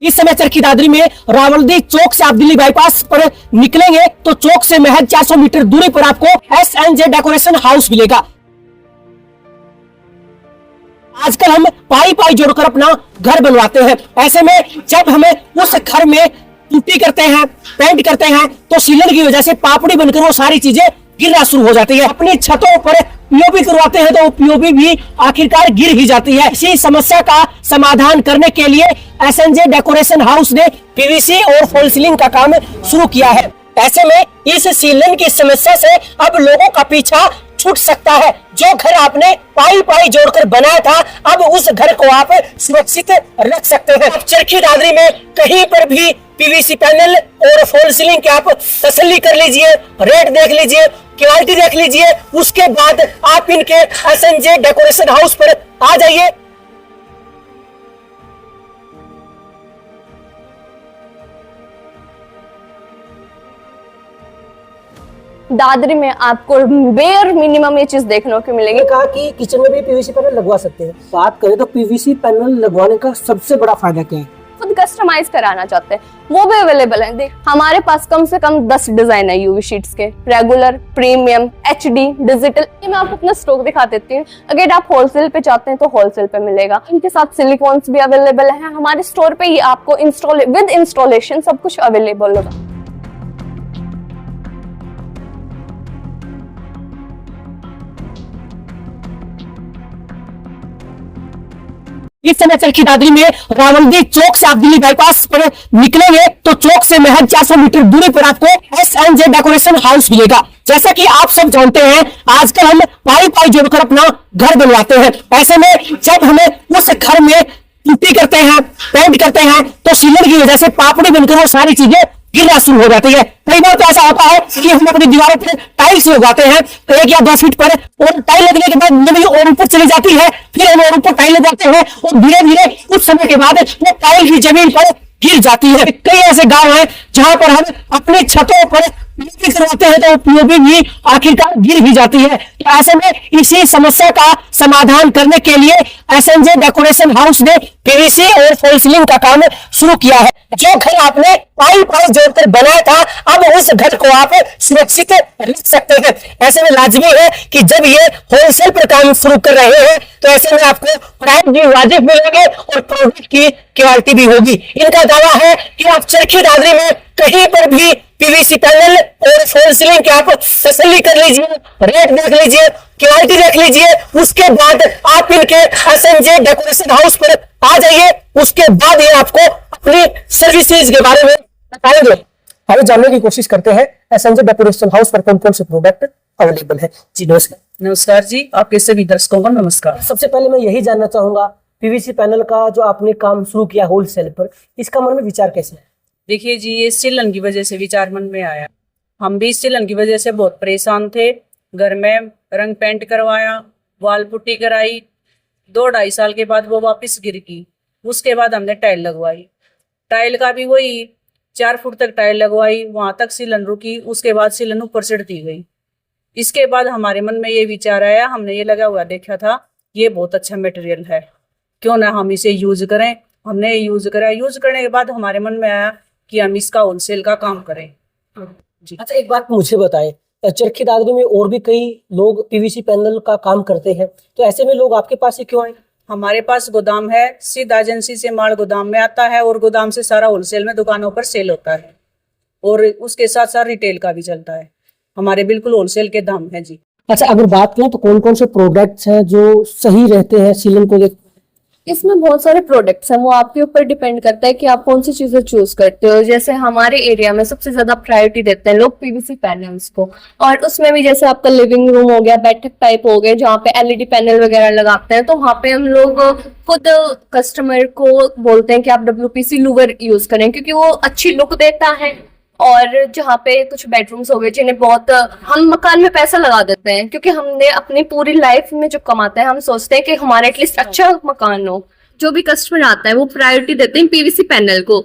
इस समय चरखी दादरी में रावलदी चौक से आप दिल्ली बाईपास पर निकलेंगे तो चौक से महज 400 मीटर दूरी पर आपको SNJ डेकोरेशन हाउस मिलेगा। आजकल हम पाई पाई जोड़कर अपना घर बनवाते हैं। ऐसे में जब हमें उस घर में पुट्टी करते हैं, पेंट करते हैं, तो सीलन की वजह से पापड़ी बनकर वो सारी चीजें गिरना शुरू हो जाती है। अपनी छतों पर पीओपी करवाते हैं तो वो पीओपी भी आखिरकार गिर ही जाती है। इसी समस्या का समाधान करने के लिए SNJ डेकोरेशन हाउस ने पीवीसी और फॉल सीलिंग का काम शुरू किया है। ऐसे में इस सीलन की समस्या से अब लोगों का पीछा छूट सकता है। जो घर आपने पाई पाई जोड़कर बनाया था, अब उस घर को आप सुरक्षित रख सकते हैं। आप चरखी दादरी में कहीं पर भी पीवीसी पैनल और फॉल सीलिंग की आप तसल्ली कर लीजिए, रेट देख लीजिए, क्वालिटी देख लीजिए, उसके बाद आप इनके SNJ डेकोरेशन हाउस पर आ जाइए। दादरी में आपको बेयर मिनिमम ये चीज देखने को मिलेगी। कहा कि किचन में भी पीवीसी पैनल लगवा सकते हैं। बात करें तो पीवीसी पैनल लगवाने का सबसे बड़ा फायदा क्या है? खुद कस्टमाइज कराना चाहते हैं वो भी अवेलेबल है। देख, हमारे पास कम से कम 10 डिजाइन है यूवी शीट्स के, रेगुलर, प्रीमियम, HD, डिजिटल। मैं आपको अपना स्टॉक दिखा देती हूँ। अगर आप होलसेल पे चाहते हैं तो होलसेल पे मिलेगा। इनके साथ सिलिकॉन्स भी अवेलेबल है। हमारे स्टोर पे ये आपको विद इंस्टॉलेशन सब कुछ अवेलेबल होगा। इस समय चरखी दादरी में रावलदी चौक से आप दिल्ली बाईपास पर निकलेंगे तो चौक से महज 400 मीटर दूरी पर आपको SNJ डेकोरेशन हाउस मिलेगा। जैसा कि आप सब जानते हैं, आजकल हम पाई पाई जोड़कर अपना घर बनवाते हैं। ऐसे में जब हमें उस घर में पुट्टी करते हैं, पेंट करते हैं, तो सीलन की वजह से पापड़ी बनकर वो सारी चीजें गिरना शुरू हो जाती है। कई बार तो ऐसा होता है कि हम अपनी दीवारों पर टाइल्स लगाते हैं 1 या 2 फीट पर, और टाइल लगने के बाद नमी और ऊपर चली जाती है, फिर हम और ऊपर टाइल लगाते हैं और धीरे धीरे कुछ समय के बाद वो टाइल भी जमीन पर गिर जाती है। कई ऐसे गांव हैं जहां पर हम अपनी छतों पर पीओपी करवाते हैं तो पीओपी भी आखिरकार गिर ही जाती है। तो ऐसे में इसी समस्या का समाधान करने के लिए SNJ डेकोरेशन हाउस ने पीवीसी और फॉल सीलिंग का काम शुरू किया है। जो घर आपने पाई पाई जोड़कर बनाया था, अब उस घर को आप सुरक्षित रख सकते हैं। ऐसे में लाजमी है कि जब ये होलसेल पर काम शुरू कर रहे हैं तो ऐसे में आपको प्राइस भी वाजिब मिलेंगे और प्रोडक्ट की क्वालिटी भी होगी। इनका दावा है कि आप चरखी दादरी में कहीं पर भी पीवीसी पैनल और फॉल सीलिंग की आप तसल्ली कर लीजिए, रेट देख लीजिए, क्वालिटी देख लीजिए, उसके बाद आप इनके SNJ डेकोरेशन हाउस पर आ जाइए। उसके बाद ये आपको अपनी सर्विसेज के बारे में बताएंगे। आइए जानने की कोशिश करते हैं SNJ डेकोरेशन हाउस पर कौन कौन से प्रोडक्ट अवेलेबल है। जी नमस्कार। नमस्कार जी, आपके सभी दर्शकों को नमस्कार। सबसे पहले मैं यही जानना चाहूंगा, पीवीसी पैनल का जो आपने काम शुरू किया होलसेल पर, इसका मन में विचार कैसे है? देखिए जी, ये सीलन की वजह से विचार मन में आया। हम भी सीलन की वजह से बहुत परेशान थे। घर में रंग पेंट करवाया, वाल पुट्टी कराई, 2-2.5 साल के बाद वो वापस गिर गई। उसके बाद हमने टाइल लगवाई। टाइल का भी वही 4 फुट तक टाइल लगवाई, वहां तक सीलन रुकी। उसके बाद सीलन ऊपर चढ़ दी गई। इसके बाद हमारे मन में ये विचार आया, हमने ये लगा हुआ देखा था, ये बहुत अच्छा मटेरियल है, क्यों ना हम इसे यूज करें। हमने यूज करा। यूज करने के बाद हमारे मन में आया कि हम इसका होलसेल का काम करें जी। अच्छा, एक बात मुझे बताएं, चरखी दादरी में और भी कई लोग पीवीसी पैनल का काम करते हैं, तो ऐसे में लोग आपके पास ही क्यों आए? हमारे पास गोदाम है, सीधा एजेंसी से माल गोदाम में आता है और गोदाम से सारा होलसेल में दुकानों पर सेल होता है, और उसके साथ साथ रिटेल का भी चलता है। हमारे बिल्कुल होलसेल के दाम है जी। अच्छा, अगर बात करें तो कौन कौन से प्रोडक्ट्स हैं जो सही रहते हैं सीलन को देख? इसमें बहुत सारे प्रोडक्ट्स हैं, वो आपके ऊपर डिपेंड करता है कि आप कौन सी चीजें चूज करते हो। जैसे हमारे एरिया में सबसे ज्यादा प्रायोरिटी देते हैं लोग पीवीसी पैनल्स को, और उसमें भी जैसे आपका लिविंग रूम हो गया, बैठक टाइप हो गए, जहाँ पे LED पैनल वगैरह लगाते हैं, तो वहाँ पे हम लोग खुद कस्टमर को बोलते हैं कि आप WPC लूवर यूज करें, क्योंकि वो अच्छी लुक देता है। और जहाँ पे कुछ बेडरूम्स हो गए जिन्हें बहुत, हम मकान में पैसा लगा देते हैं, क्योंकि हमने अपनी पूरी लाइफ में जो कमाते हैं हम सोचते हैं कि हमारा एटलीस्ट अच्छा मकान हो। जो भी कस्टमर आता है वो प्रायोरिटी देते हैं पीवीसी पैनल को।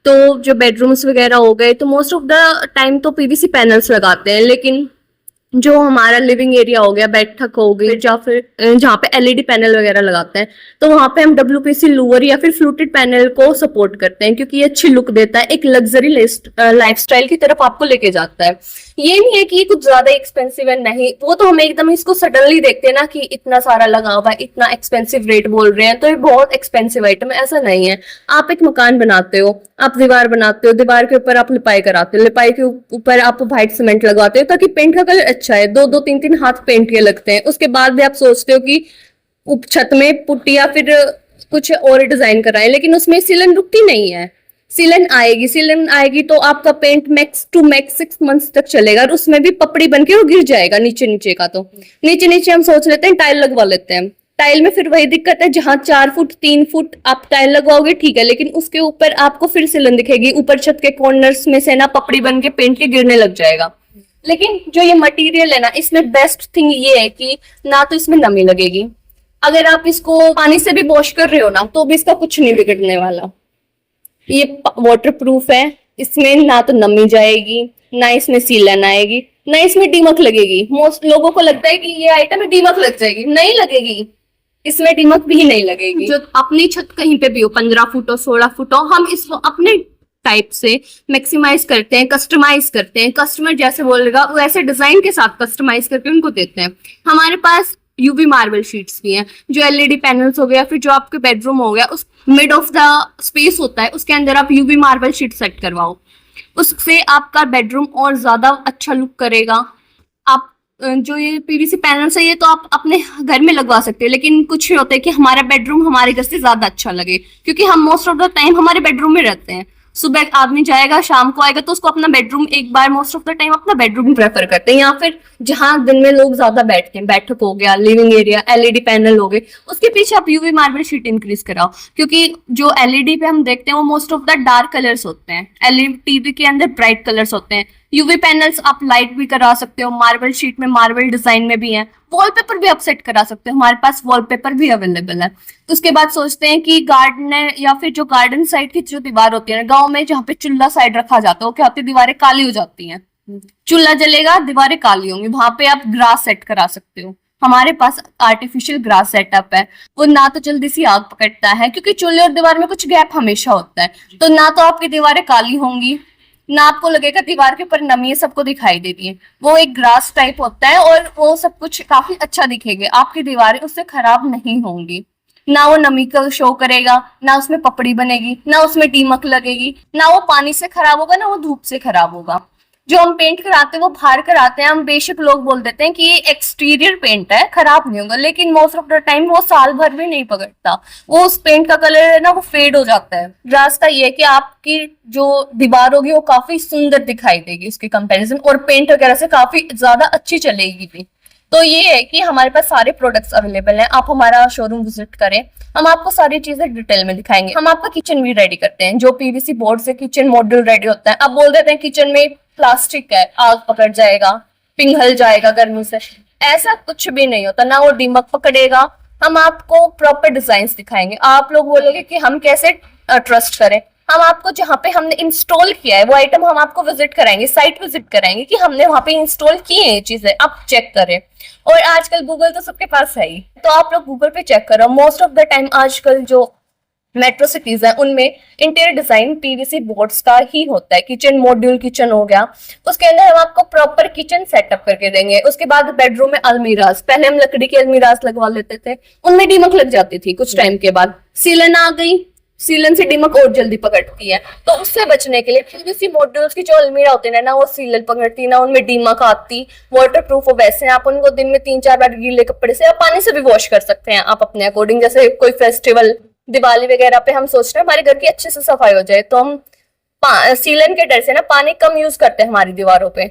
तो जो बेडरूम्स वगैरह हो गए तो मोस्ट ऑफ द टाइम तो पीवीसी पैनल्स लगाते हैं, लेकिन जो हमारा लिविंग एरिया हो गया, बैठक हो गई, या फिर जहाँ पे एलईडी पैनल वगैरह लगाते हैं, तो वहां पे हम डब्ल्यूपीसी लूवर या फिर फ्लूटेड पैनल को सपोर्ट करते हैं, क्योंकि ये अच्छी लुक देता है, एक लग्जरी लाइफस्टाइल की तरफ आपको लेके जाता है। ये नहीं है कि ये कुछ ज्यादा एक्सपेंसिव है, नहीं, वो तो हम एकदम इसको सडनली देखते हैं ना कि इतना सारा लगा हुआ है, इतना एक्सपेंसिव रेट बोल रहे हैं तो ये बहुत एक्सपेंसिव आइटम है, ऐसा नहीं है। आप एक मकान बनाते हो, आप दीवार बनाते हो, दीवार के ऊपर आप लिपाई कराते हो, लिपाई के ऊपर आप व्हाइट सीमेंट लगाते हो ताकि पेंट का कलर अच्छा है, 2-2 3-3 हाथ पेंट के लगते हैं। उसके बाद भी आप सोचते हो कि छत में पुट्टी या फिर कुछ और डिजाइन कराएं, लेकिन उसमें सिलन रुकती नहीं है। सिलन आएगी तो आपका paint max to max 6 months तक चलेगा, और उसमें भी पपड़ी बन के वो गिर जाएगा नीचे नीचे का। तो नीचे नीचे हम सोच लेते हैं टाइल लगवा लेते हैं। टाइल में फिर वही दिक्कत है, जहां 4 फुट 3 फुट आप टाइल लगवाओगे ठीक है, लेकिन उसके ऊपर आपको फिर सिलन दिखेगी, ऊपर छत के कॉर्नर्स में से ना पपड़ी बन के पेंट के गिरने लग जाएगा। लेकिन जो ये मटेरियल है ना, इसमें बेस्ट थिंग ये है कि ना तो इसमें नमी लगेगी, अगर आप इसको पानी से भी वॉश कर रहे हो ना तो भी इसका कुछ नहीं बिगड़ने वाला। ये वाटर प्रूफ है, इसमें ना तो नमी जाएगी, ना इसमें सीलन आएगी, ना इसमें दीमक लगेगी। मोस्ट लोगों को लगता है कि ये आइटम में दीमक लग जाएगी, नहीं लगेगी, इसमें दीमक भी नहीं लगेगी। जो अपनी छत कहीं पे भी हो, 15 फुट हो, 16 फुट हो, हम इसको अपने टाइप से मैक्सिमाइज करते हैं, कस्टमाइज करते हैं। कस्टमर जैसे बोलेगा वैसे डिजाइन के साथ कस्टमाइज करके उनको देते हैं। हमारे पास यूवी मार्बल शीट्स भी हैं, जो एलईडी पैनल्स हो गया, फिर जो आपके बेडरूम हो गया, उस मिड ऑफ द स्पेस होता है, उसके अंदर आप यूवी मार्बल शीट सेट करवाओ, उससे आपका बेडरूम और ज्यादा अच्छा लुक करेगा। आप जो ये पीवीसी पैनल्स है ये तो आप अपने घर में लगवा सकते हो, लेकिन कुछ होता है कि हमारा बेडरूम हमारे घर से ज्यादा अच्छा लगे, क्योंकि हम मोस्ट ऑफ द टाइम हमारे बेडरूम में रहते हैं। सुबह आदमी जाएगा, शाम को आएगा, तो उसको अपना बेडरूम एक बार मोस्ट ऑफ द टाइम अपना बेडरूम प्रेफर करते हैं, या फिर जहां दिन में लोग ज्यादा बैठते हैं, बैठक हो गया, लिविंग एरिया, एलईडी पैनल हो गए, उसके पीछे आप यूवी मार्बल शीट इंक्रीज कराओ, क्योंकि जो एलईडी पे हम देखते हैं वो most of the dark colours होते हैं, एलईडी टीवी के अंदर ब्राइट कलर्स होते हैं। यूवी पैनल्स आप लाइट भी करा सकते हो, मार्बल शीट में मार्बल डिजाइन में भी है, वॉलपेपर भी आप सेट करा सकते हो, हमारे पास वॉलपेपर भी अवेलेबल है। उसके बाद सोचते हैं कि गार्डन या फिर जो गार्डन साइड की जो दीवार होती है ना, गाँव में जहाँ पे चूल्हा साइड रखा जाता है, वो क्या होती है, दीवारें काली हो जाती हैं, चूल्हा जलेगा, दीवारें काली होंगी, वहां पे आप ग्रास सेट करा सकते हो। हमारे पास आर्टिफिशियल ग्रास सेटअप है, वो ना तो जल्दी सी आग पकड़ता है, क्योंकि चूल्हे और दीवार में कुछ गैप हमेशा होता है, तो ना तो आपकी दीवारें काली होंगी, ना आपको लगेगा दीवार के ऊपर नमी है, सबको दिखाई देती है। वो एक ग्रास टाइप होता है और वो सब कुछ काफी अच्छा दिखेगा, आपकी दीवारें उससे खराब नहीं होंगी, ना वो नमी का शो करेगा, ना उसमें पपड़ी बनेगी, ना उसमें दीमक लगेगी, ना वो पानी से खराब होगा, ना वो धूप से खराब होगा। जो हम पेंट कराते हैं वो बाहर कराते हैं, हम बेशक लोग बोल देते हैं कि ये एक्सटीरियर पेंट है, खराब नहीं होगा, लेकिन मोस्ट ऑफ द टाइम वो साल भर भी नहीं पकड़ता, वो उस पेंट का कलर है ना वो फेड हो जाता है। रास्ता ये है कि आपकी जो दीवार होगी वो काफी सुंदर दिखाई देगी उसके कंपैरिजन, और पेंट वगैरह से काफी ज्यादा अच्छी चलेगी भी। तो ये है कि हमारे पास सारे प्रोडक्ट्स अवेलेबल हैं, आप हमारा शोरूम विजिट करें, हम आपको सारी चीजें डिटेल में दिखाएंगे। हम आपका किचन भी रेडी करते हैं, जो पीवीसी बोर्ड से किचन मॉड्यूल रेडी होता है। आप बोल देते हैं किचन में प्लास्टिक है, आग पकड़ जाएगा, पिघल जाएगा गर्मी से, ऐसा कुछ भी नहीं होता, ना वो दीमक पकड़ेगा। हम आपको प्रॉपर डिजाइन दिखाएंगे, आप लोग बोलोगे कि हम कैसे ट्रस्ट करें, हम आपको जहाँ पे हमने इंस्टॉल किया है वो आइटम हम आपको विजिट कराएंगे, साइट विजिट कराएंगे कि हमने वहां पे इंस्टॉल की है ये चीजें, आप चेक करें। और आजकल गूगल तो सबके पास है ही, तो आप लोग गूगल पे चेक करो। मोस्ट ऑफ द टाइम आजकल जो मेट्रो सिटीज है उनमें इंटीरियर डिजाइन पीवीसी बोर्ड्स का ही होता है। किचन मॉड्यूल किचन हो गया, उसके अंदर हम आपको प्रॉपर किचन सेटअप करके देंगे। उसके बाद बेडरूम में अलमीराज, पहले हम लकड़ी की अलमीराज लगवा लेते थे, उनमें दीमक लग जाती थी, कुछ टाइम के बाद सीलन आ गई, सीलन से दीमक और जल्दी पकड़ती है, तो उससे बचने के लिए पीवीसी मॉड्यूल्स की जो अलमीरा होती है ना वो सीलन पकड़ती, ना उनमें दीमक आती, वाटर प्रूफ हो। वैसे आप उनको दिन में 3-4 बार गीले कपड़े से या पानी से भी वॉश कर सकते हैं आप अपने अकॉर्डिंग। जैसे कोई फेस्टिवल, दिवाली वगैरह पे हम सोच रहे हैं हमारे घर की अच्छे से सफाई हो जाए, तो हम सीलन के डर से ना पानी कम यूज करते हैं हमारी दीवारों पे।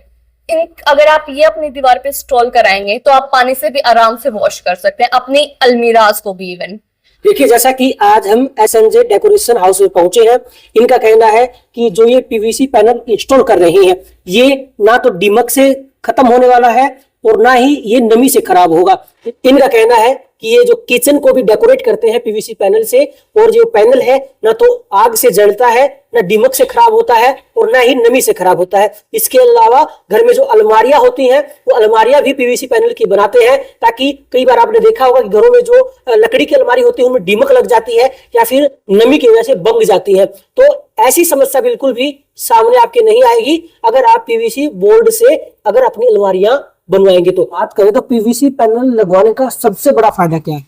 अगर आप ये अपनी दीवार पे इंस्टॉल कराएंगे तो आप पानी से भी आराम से वॉश कर सकते हैं अपनी अलमीराज को भी। इवन देखिए, जैसा कि आज हम एसएनजे डेकोरेशन हाउस में पहुंचे हैं, इनका कहना है कि जो ये पीवीसी पैनल इंस्टॉल कर रहे हैं ये ना तो दीमक से खत्म होने वाला है और ना ही ये नमी से खराब होगा। इनका कहना है कि ये जो किचन को भी डेकोरेट करते हैं पीवीसी पैनल से, और जो पैनल है ना तो आग से जलता है, ना दीमक से खराब होता है, और ना ही नमी से खराब होता है। इसके अलावा घर में जो अलमारियां होती हैं वो अलमारियां भी पीवीसी पैनल की बनाते हैं, ताकि कई बार आपने देखा होगा कि घरों में जो लकड़ी की अलमारी होती है उनमें दीमक लग जाती है या फिर नमी की वजह से बंग जाती है। तो ऐसी समस्या बिल्कुल भी सामने आपके नहीं आएगी अगर आप पीवीसी बोर्ड से अगर अपनी अलमारियां बनवाएंगे। तो बात करें तो पीवीसी पैनल लगवाने का सबसे बड़ा फायदा क्या है?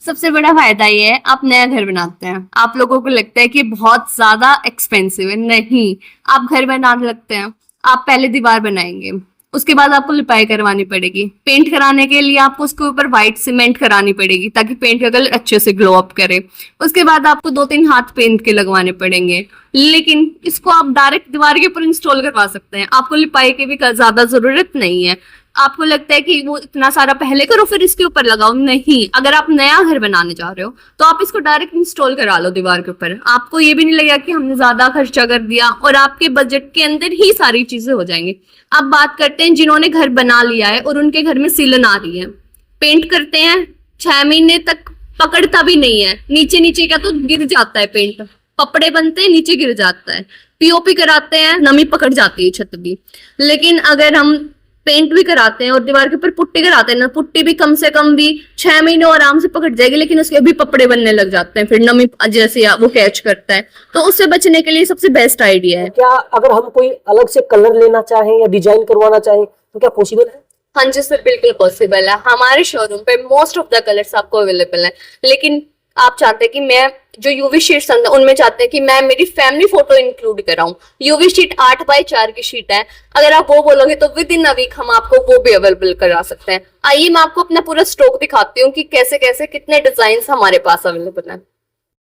सबसे बड़ा फायदा ये है, आप नया घर बनाते हैं, आप लोगों को लगता है कि बहुत ज्यादा एक्सपेंसिव है, नहीं, आप घर बनाने लगते हैं, आप पहले दीवार बनाएंगे, उसके बाद आपको लिपाई करवानी पड़ेगी, पेंट कराने के लिए आपको उसके ऊपर व्हाइट सीमेंट करानी पड़ेगी ताकि पेंट का कलर अच्छे से ग्लो अप करे, उसके बाद आपको 2-3 हाथ पेंट के लगवाने पड़ेंगे। लेकिन इसको आप डायरेक्ट दीवार के ऊपर इंस्टॉल करवा सकते हैं, आपको लिपाई की भी ज्यादा जरूरत नहीं है। आपको लगता है कि वो इतना सारा पहले करो फिर इसके ऊपर लगाओ, नहीं, अगर आप नया घर बनाने जा रहे हो तो आप इसको डायरेक्ट इंस्टॉल करा लो दीवार के ऊपर, आपको ये भी नहीं लगेगा कि हमने ज्यादा खर्चा कर दिया, और आपके बजट के अंदर ही सारी चीजें हो जाएंगी। अब बात करते हैं जिन्होंने घर बना लिया है और उनके घर में सीलन आ रही है, पेंट करते हैं 6 महीने तक पकड़ता भी नहीं है, नीचे नीचे का तो गिर जाता है पेंट, कपड़े बनते हैं नीचे गिर जाता है, पीओपी कराते हैं नमी पकड़ जाती है छत भी। लेकिन अगर हम पेंट भी कराते हैं और दीवार के ऊपर पुट्टी कराते हैं ना, पुट्टी भी कम से कम भी 6 महीने आराम से पकड़ जाएगी, लेकिन उसके भी पपड़े बनने लग जाते हैं, फिर नमी जैसे वो कैच करता है। तो उससे बचने के लिए सबसे बेस्ट आइडिया है। क्या अगर हम कोई अलग से कलर लेना चाहें या डिजाइन करवाना चाहें तो क्या पॉसिबल है? हाँ जी सर, बिल्कुल पॉसिबल है। हमारे शोरूम पे मोस्ट ऑफ द कलर्स आपको अवेलेबल है, लेकिन आप चाहते हैं कि मैं जो यूवी शीट्स हैं उनमें चाहते हैं कि मैं मेरी फैमिली फोटो इंक्लूड कराऊं, यूवी शीट 8x4 की शीट है, अगर आप वो बोलोगे तो विद इन अ वीक हम आपको वो भी अवेलेबल करा सकते हैं। आइए मैं आपको अपना पूरा स्टॉक दिखाती हूँ कि कैसे कैसे कितने डिजाइन हमारे पास अवेलेबल है।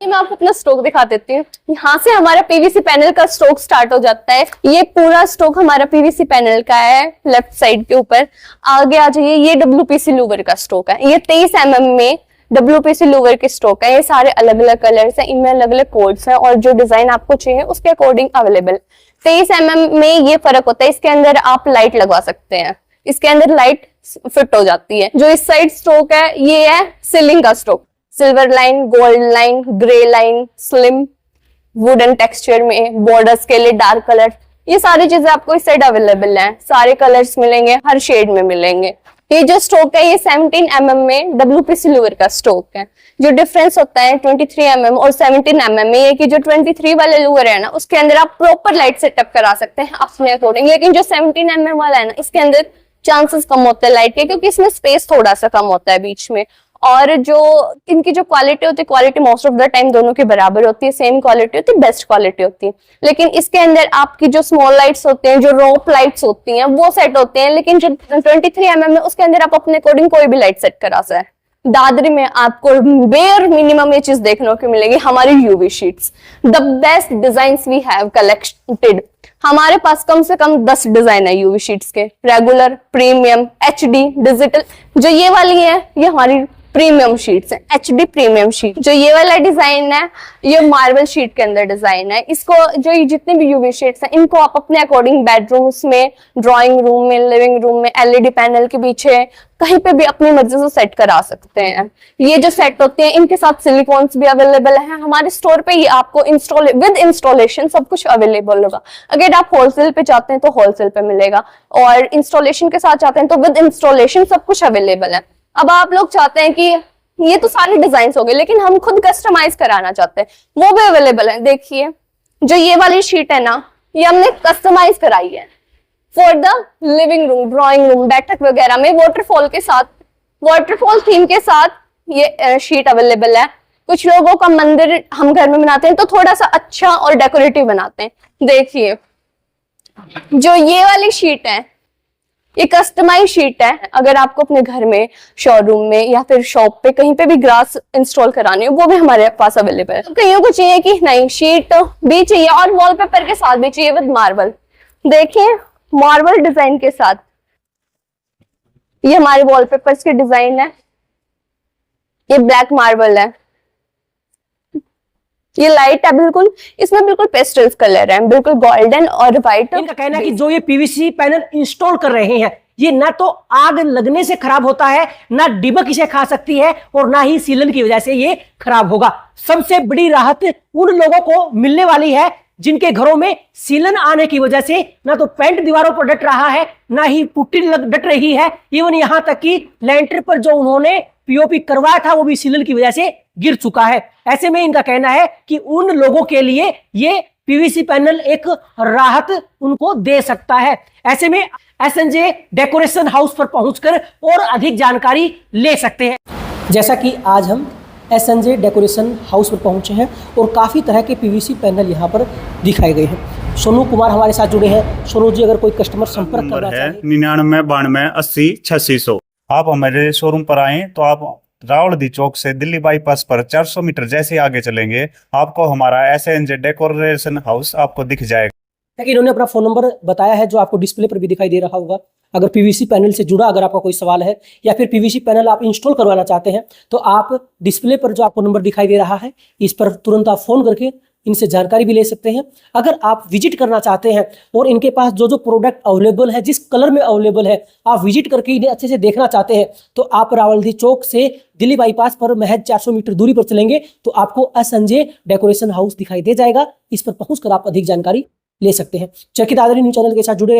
मैं आपको अपना स्टॉक दिखा देती हूँ। यहाँ से हमारा पीवीसी पैनल का स्टॉक स्टार्ट हो जाता है। ये पूरा स्टॉक हमारा पीवीसी पैनल का है, लेफ्ट साइड के ऊपर। आगे आ जाइए, ये डब्ल्यूपीसी लूवर का स्टॉक है, ये 23 mm में डब्ल्यूपीसी लूवर के स्टॉक है। ये सारे अलग अलग कलर्स हैं, इनमें अलग अलग कोड्स हैं और जो डिजाइन आपको चाहिए उसके अकॉर्डिंग अवेलेबल। 23 mm में ये फर्क होता है, इसके अंदर आप लाइट लगवा सकते हैं, इसके अंदर लाइट फिट हो जाती है। जो इस साइड स्टॉक है ये है सीलिंग का stock, silver line, gold line, grey line, slim, wooden texture में, बॉर्डर्स के लिए डार्क कलर, ये सारी चीजें आपको इस साइड अवेलेबल हैं। सारे कलर्स मिलेंगे, हर शेड में मिलेंगे। ये जो स्टॉक है ये 17 mm में डब्ल्यूपीसी लूवर का स्टॉक है। जो डिफरेंस होता है 23 mm और 17 mm में, ये कि जो 23 वाले लूवर है ना उसके अंदर आप प्रॉपर लाइट सेटअप करा सकते हैं अपने अकॉर्डिंग, लेकिन जो 17 mm वाला है ना इसके अंदर चांसेस कम होते हैं लाइट के, क्योंकि इसमें स्पेस थोड़ा सा कम होता है बीच में। और जो इनकी जो क्वालिटी होती है, quality most of the time दोनों के बराबर होती है, सेम क्वालिटी होती है, बेस्ट क्वालिटी होती है। लेकिन इसके अंदर आपकी जो स्मॉल लाइट्स होते हैं, जो रोप लाइट्स होती हैं वो सेट होते हैं, लेकिन जो 23 mm है उसके अंदर आप अपने अकॉर्डिंग कोई भी लाइट सेट करा सकते हैं। दादरी में आपको बेयर मिनिमम ये चीज देखने को मिलेगी, हमारी UV sheets, the best designs we have collected. हमारे पास कम से कम 10 डिजाइन है यूवी शीट्स के, रेगुलर, प्रीमियम, एचडी, डिजिटल। जो ये वाली है ये हमारी प्रीमियम शीट्स है, एचडी प्रीमियम शीट। जो ये वाला डिजाइन है ये मार्बल शीट के अंदर डिजाइन है। इसको जो ये जितने भी यूवी शीट्स हैं इनको आप अपने अकॉर्डिंग बेडरूम्स में, ड्राइंग रूम में, लिविंग रूम में, एलईडी पैनल के पीछे कहीं पे भी अपनी मर्जी से सेट करा सकते हैं। ये जो सेट होते हैं इनके साथ सिलिकॉन्स भी अवेलेबल है हमारे स्टोर पे। ये आपको विद इंस्टॉलेशन सब कुछ अवेलेबल होगा। अगर आप होलसेल पे चाहते हैं तो होलसेल पे मिलेगा, और इंस्टॉलेशन के साथ चाहते हैं तो विद इंस्टॉलेशन सब कुछ अवेलेबल है। अब आप लोग चाहते हैं कि ये तो सारे डिजाइन हो गए, लेकिन हम खुद कस्टमाइज कराना चाहते हैं, वो भी अवेलेबल है। देखिए जो ये वाली शीट है ना ये हमने कस्टमाइज कराई है for the living room, drawing room, बैठक वगैरह में वाटरफॉल के साथ, वाटरफॉल थीम के साथ ये शीट अवेलेबल है। कुछ लोगों का मंदिर हम घर में बनाते हैं तो थोड़ा सा अच्छा और डेकोरेटिव बनाते हैं। देखिए जो ये वाली शीट है ये कस्टमाइज शीट है। अगर आपको अपने घर में, शोरूम में या फिर शॉप पे कहीं पे भी ग्रास इंस्टॉल करानी हो वो भी हमारे पास अवेलेबल है। कईयों को चाहिए कि नहीं शीट भी चाहिए और वॉलपेपर के साथ भी चाहिए विद मार्बल। देखिए मार्बल डिजाइन के साथ ये हमारे वॉलपेपर्स के डिजाइन है। ये ब्लैक मार्बल है, ये लाइट है बिल्कुल, इसमें बिल्कुल पेस्टल्स कलर है, बिल्कुल गोल्डन और व्हाइट। इनका कहना है कि जो ये पीवीसी पैनल इंस्टॉल कर रहे हैं ये ना तो आग लगने से खराब होता है, ना दीमक इसे खा सकती है, और ना ही सीलन की वजह से ये खराब होगा। सबसे बड़ी राहत उन लोगों को मिलने वाली है जिनके घरों में सीलन आने की वजह से ना तो पेंट दीवारों पर डट रहा है, ना ही पुट्टी डट रही है। इवन यहां तक कि लेंटर पर जो उन्होंने पीओपी करवाया था वो भी सीलन की वजह से गिर चुका है। ऐसे में इनका कहना है कि उन लोगों के लिए ये पीवीसी पैनल एक राहत उनको दे सकता है। ऐसे में एसएनजे डेकोरेशन हाउस पर पहुंचकर और अधिक जानकारी ले सकते हैं। जैसा कि आज हम एसएनजे डेकोरेशन हाउस पर पहुंचे हैं और काफ़ी तरह के पीवीसी पैनल यहाँ पर दिखाए गए हैं। सोनू कुमार हमारे साथ जुड़े हैं। सोनू जी, अगर कोई कस्टमर संपर्क करना है चाहे 9992808600। आप हमारे शोरूम पर आए तो आप रावलदी चौक से दिल्ली बाईपास पर 400 मीटर जैसे आगे चलेंगे आपको हमारा एसएनजे डेकोरेशन हाउस आपको दिख जाएगा। इन्होंने अपना फोन नंबर बताया है जो आपको डिस्प्ले पर भी दिखाई दे रहा होगा। अगर पीवीसी पैनल से जुड़ा अगर आपका कोई सवाल है या फिर पीवीसी पैनल आप इंस्टॉल करवाना चाहते हैं तो आप डिस्प्ले पर जो आपको नंबर दिखाई दे रहा है इस पर तुरंत आप फोन करके इनसे जानकारी भी ले सकते हैं। अगर आप विजिट करना चाहते हैं और इनके पास जो जो प्रोडक्ट अवेलेबल है, जिस कलर में अवेलेबल है, आप विजिट करके इन्हें अच्छे से देखना चाहते हैं तो आप रावलदी चौक से दिल्ली बाईपास पर महज 400 मीटर दूरी पर चलेंगे तो आपको एसएनजे डेकोरेशन हाउस दिखाई दे जाएगा। इस पर पहुंचकर आप अधिक जानकारी ले सकते हैं। चरखी दादरी न्यूज़ चैनल के साथ जुड़े रहे।